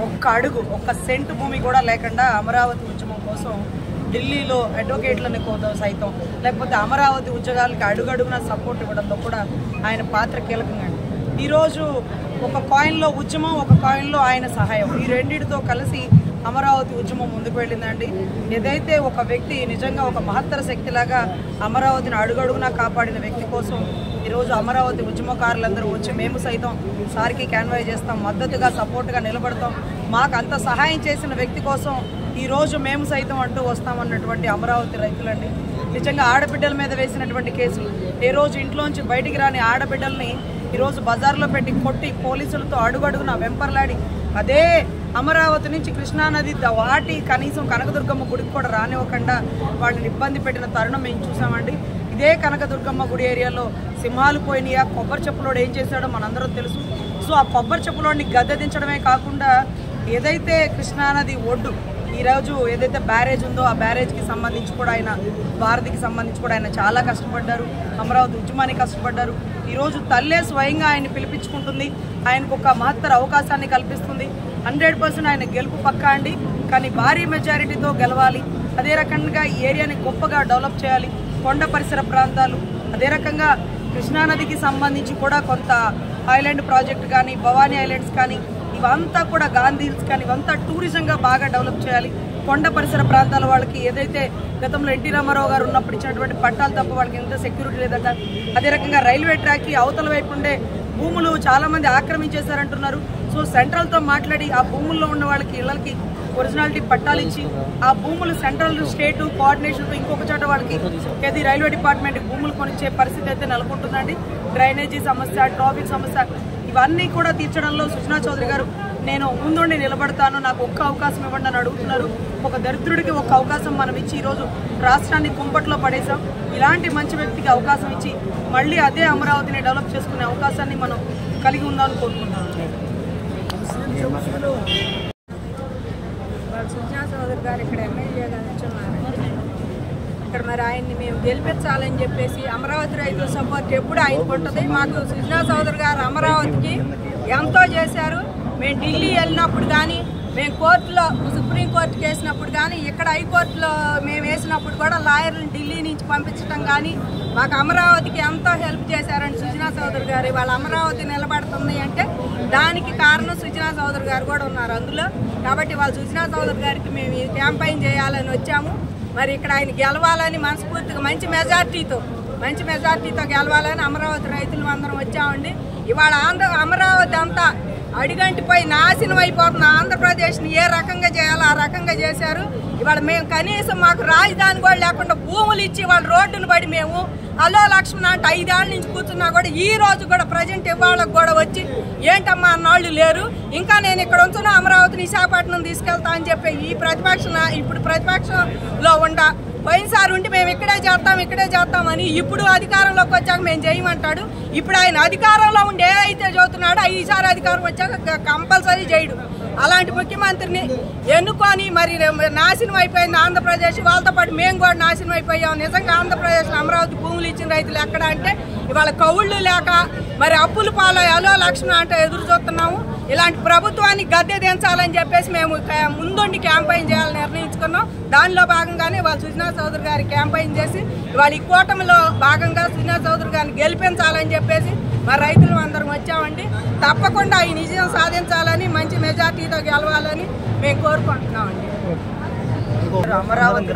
ఒక్క అడుగు ఒక్క సెంటు భూమి కూడా లేకుండా అమరావతి ఉద్యమం కోసం ఢిల్లీలో అడ్వకేట్లను సైతం లేకపోతే అమరావతి ఉద్యోగాలకు అడుగడుగున సపోర్ట్ ఇవ్వడంలో కూడా ఆయన పాత్ర కీలకంగా. ఈరోజు ఒక కాయిన్లో ఉద్యమం, ఒక కాయిన్లో ఆయన సహాయం, ఈ రెండింటితో కలిసి అమరావతి ఉద్యమం ముందుకు వెళ్ళిందండి. ఏదైతే ఒక వ్యక్తి నిజంగా ఒక మహత్తర శక్తిలాగా అమరావతిని అడుగడుగునా కాపాడిన వ్యక్తి కోసం ఈరోజు అమరావతి ఉద్యమకారులందరూ వచ్చి మేము సైతం సార్కి కాన్వాయ్ చేస్తాం, మద్దతుగా సపోర్ట్గా నిలబడతాం, మాకు అంత సహాయం చేసిన వ్యక్తి కోసం ఈరోజు మేము సైతం అంటూ వస్తామన్నటువంటి అమరావతి రైతులండి. నిజంగా ఆడబిడ్డల మీద వేసినటువంటి కేసులు, ఏ రోజు ఇంట్లోంచి బయటికి రాని ఆడబిడ్డల్ని ఈరోజు బజార్లో పెట్టి కొట్టి పోలీసులతో అడుగడుగున వెంపర్లాడి అదే అమరావతి నుంచి కృష్ణానది వాటి కనీసం కనకదుర్గమ్మ గుడికి కూడా రానివ్వకుండా వాళ్ళని ఇబ్బంది పెట్టిన తరుణం మేము చూసామండి. ఇదే కనకదుర్గమ్మ గుడి ఏరియాలో సింహాలు పోయినాయా, కొబ్బరి చెప్పులోడు ఏం చేశాడో మనందరం తెలుసు. సో ఆ కొబ్బరి చెప్పులోడిని గద్దెదించడమే కాకుండా ఏదైతే కృష్ణానది ఒడ్డు ఈరోజు ఏదైతే బ్యారేజ్ ఉందో ఆ బ్యారేజ్కి సంబంధించి కూడా ఆయన, భారతికి సంబంధించి కూడా ఆయన చాలా కష్టపడ్డారు, అమరావతి ఉద్యమానికి కష్టపడ్డారు. ఈరోజు తల్లే స్వయంగా ఆయన పిలిపించుకుంటుంది, ఆయనకు ఒక మహత్తర అవకాశాన్ని కల్పిస్తుంది. 100% ఆయన గెలుపు పక్కా అండి. కానీ భారీ మెజారిటీతో గెలవాలి, అదే రకంగా ఈ ఏరియాని గొప్పగా డెవలప్ చేయాలి. కొండ పరిసర ప్రాంతాలు, అదే రకంగా కృష్ణానదికి సంబంధించి కూడా కొంత ఐలాండ్ ప్రాజెక్ట్ కానీ, భవానీ ఐలాండ్స్ కానీ, ఇవంతా కూడా గాంధీ హిల్స్ కానీ ఇవంతా టూరిజంగా బాగా డెవలప్ చేయాలి. కొండ పరిసర ప్రాంతాల వాళ్ళకి ఏదైతే గతంలో ఎన్టీ రామారావు గారు ఉన్నప్పుడు ఇచ్చినటువంటి పట్టాలు తప్ప వాళ్ళకి ఎంత సెక్యూరిటీ లేదట. అదే రకంగా రైల్వే ట్రాక్కి అవతల వైపు ఉండే భూములు చాలామంది ఆక్రమించేశారంటున్నారు. సో సెంట్రల్తో మాట్లాడి ఆ భూముల్లో ఉన్న వాళ్ళకి ఇళ్ళకి ఒరిజినాలిటీ పట్టాలు ఇచ్చి ఆ భూములు సెంట్రల్ స్టేట్ కోఆర్డినేషన్తో ఇంకొక చోట వాళ్ళకి ఏది రైల్వే డిపార్ట్మెంట్ భూములు కొనిచ్చే పరిస్థితి అయితే నెలకొంటుందండి. డ్రైనేజీ సమస్య, ట్రాఫిక్ సమస్య ఇవన్నీ కూడా తీర్చడంలో సుజనా చౌదరి గారు నేను ముందుండి నిలబడతాను, నాకు ఒక్క అవకాశం ఇవ్వండి అని అడుగుతున్నారు. ఒక దరిద్రుడికి ఒక్క అవకాశం మనం ఇచ్చి ఈరోజు రాష్ట్రాన్ని కుంపట్లో పడేసాం. ఇలాంటి మంచి వ్యక్తికి అవకాశం ఇచ్చి మళ్ళీ అదే అమరావతిని డెవలప్ చేసుకునే అవకాశాన్ని మనం కలిగి ఉండాలని కోరుకుంటున్నాం. సుజనా చౌదరి గారు ఇక్కడ ఎమ్మెల్యేగా నిల్చున్నారండి. ఇక్కడ మరి ఆయన్ని మేము గెలిపించాలని చెప్పేసి అమరావతి రైతుల సపోర్ట్ ఎప్పుడు ఆయనకు ఉంటుంది. మాకు సుజనా చౌదరి గారు అమరావతికి ఎంతో చేశారు. మేము ఢిల్లీ వెళ్ళినప్పుడు కానీ, మేము కోర్టులో సుప్రీంకోర్టుకి వేసినప్పుడు కానీ, ఇక్కడ హైకోర్టులో మేము వేసినప్పుడు కూడా లాయర్లను ఢిల్లీ నుంచి పంపించడం కానీ మాకు అమరావతికి ఎంతో హెల్ప్ చేశారండి సుజనా చౌదరి గారు. వాళ్ళ అమరావతి నిలబడుతుంది అంటే దానికి కారణం సుజనా చౌదరి గారు కూడా ఉన్నారు అందులో. కాబట్టి వాళ్ళ సుజనా చౌదరి గారికి మేము ఈ క్యాంపెయిన్ చేయాలని వచ్చాము. మరి ఇక్కడ ఆయన గెలవాలని మనస్ఫూర్తిగా మంచి మెజార్టీతో గెలవాలని అమరావతి రైతులు అందరం వచ్చామండి. ఇవాళ అమరావతి అంతా అడిగంటిపోయి నాశనం అయిపోతున్న ఆంధ్రప్రదేశ్ని ఏ రకంగా చేయాలో ఆ రకంగా చేశారు. ఇవాళ మేము కనీసం మాకు రాజధాని కూడా లేకుండా భూములు ఇచ్చి వాళ్ళ రోడ్డును పడి మేము అల్లో లక్ష్మణ అంటే 5 ఏళ్ళ నుంచి కూర్చున్నా కూడా ఈ రోజు కూడా ప్రజెంట్ ఇవాళకు కూడా వచ్చి ఏంటమ్మా అన్నాళ్ళు లేరు. ఇంకా నేను ఇక్కడ ఉంచున్నా అమరావతిని విశాఖపట్నం తీసుకెళ్తా అని చెప్పి ఈ ఇప్పుడు ప్రతిపక్షంలో పోయినసారి ఉండి మేము ఇక్కడే చేస్తామని ఇప్పుడు అధికారంలోకి వచ్చాక మేము చేయమంటాడు. ఇప్పుడు ఆయన అధికారంలో ఉండి ఏదైతే చదువుతున్నాడో ఈసారి అధికారం వచ్చాక కంపల్సరీ చేయడు. అలాంటి ముఖ్యమంత్రిని ఎన్నుకొని మరి నాశనం అయిపోయింది ఆంధ్రప్రదేశ్. వాళ్ళతో పాటు మేము కూడా నాశనం అయిపోయాం. నిజంగా ఆంధ్రప్రదేశ్లో అమరావతి భూములు ఇచ్చిన రైతులు ఎక్కడ అంటే ఇవాళ కౌళ్ళు లేక మరి అప్పుల పాలయ్యాలో లక్ష్మణ అంటే ఎదురు చూస్తున్నాము. ఇలాంటి ప్రభుత్వాన్ని గద్దె దించాలని చెప్పేసి మేము ముందుండి క్యాంపెయిన్ చేయాలని నిర్ణయించుకున్నాం. దానిలో భాగంగానే వాళ్ళు సుజనా చౌదరి గారి క్యాంపెయిన్ చేసి వాళ్ళ ఈ కూటమిలో భాగంగా సుజనా చౌదరి గారిని గెలిపించాలని చెప్పేసి మా రైతులు అందరం వచ్చామండి. తప్పకుండా ఈ విజయం సాధించాలని, మంచి మెజార్టీతో గెలవాలని మేము కోరుకుంటున్నామండి. అమరావతి